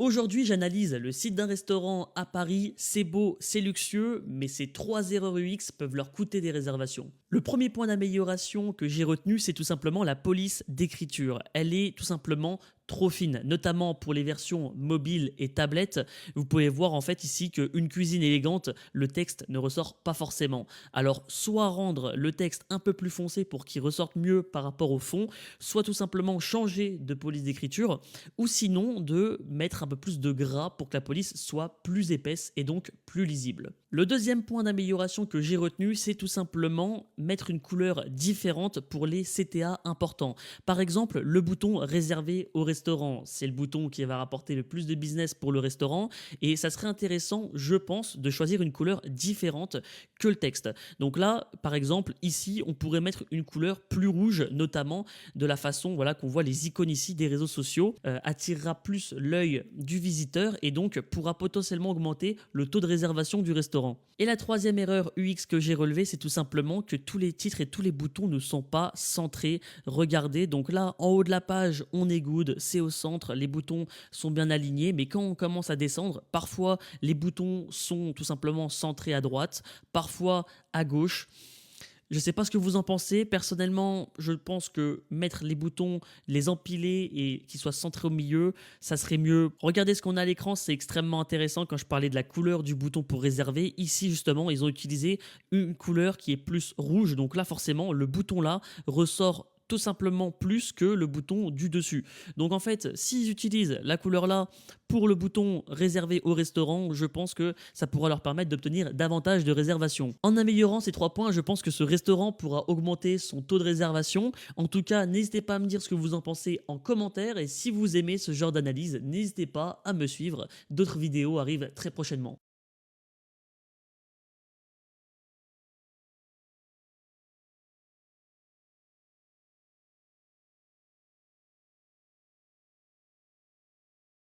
Aujourd'hui, j'analyse le site d'un restaurant à Paris, c'est beau, c'est luxueux, mais ces 3 erreurs UX peuvent leur coûter des réservations. Le premier point d'amélioration que j'ai retenu, c'est tout simplement la police d'écriture. Elle est tout simplement trop fine, notamment pour les versions mobiles et tablettes. Vous pouvez voir en fait ici qu'une cuisine élégante, le texte ne ressort pas forcément. Alors soit rendre le texte un peu plus foncé pour qu'il ressorte mieux par rapport au fond, soit tout simplement changer de police d'écriture, ou sinon de mettre un peu plus de gras pour que la police soit plus épaisse et donc plus lisible. Le deuxième point d'amélioration que j'ai retenu, c'est tout simplement mettre une couleur différente pour les CTA importants. Par exemple, le bouton réservé au restaurant, c'est le bouton qui va rapporter le plus de business pour le restaurant et ça serait intéressant, je pense, de choisir une couleur différente que le texte. Donc là, par exemple, ici, on pourrait mettre une couleur plus rouge, notamment de la façon voilà, qu'on voit les icônes ici des réseaux sociaux, attirera plus l'œil du visiteur et donc pourra potentiellement augmenter le taux de réservation du restaurant. Et la troisième erreur UX que j'ai relevée, c'est tout simplement que tous les titres et tous les boutons ne sont pas centrés. Regardez, donc là, en haut de la page, on est good, c'est au centre, les boutons sont bien alignés, mais quand on commence à descendre, parfois les boutons sont tout simplement centrés à droite, parfois à gauche. Je ne sais pas ce que vous en pensez. Personnellement, je pense que mettre les boutons, les empiler et qu'ils soient centrés au milieu, ça serait mieux. Regardez ce qu'on a à l'écran, c'est extrêmement intéressant quand je parlais de la couleur du bouton pour réserver. Ici, justement, ils ont utilisé une couleur qui est plus rouge. Donc là, forcément, le bouton là ressort tout simplement plus que le bouton du dessus. Donc en fait, s'ils utilisent la couleur là pour le bouton réservé au restaurant, je pense que ça pourra leur permettre d'obtenir davantage de réservations. En améliorant ces 3 points, je pense que ce restaurant pourra augmenter son taux de réservation. En tout cas, n'hésitez pas à me dire ce que vous en pensez en commentaire et si vous aimez ce genre d'analyse, n'hésitez pas à me suivre. D'autres vidéos arrivent très prochainement.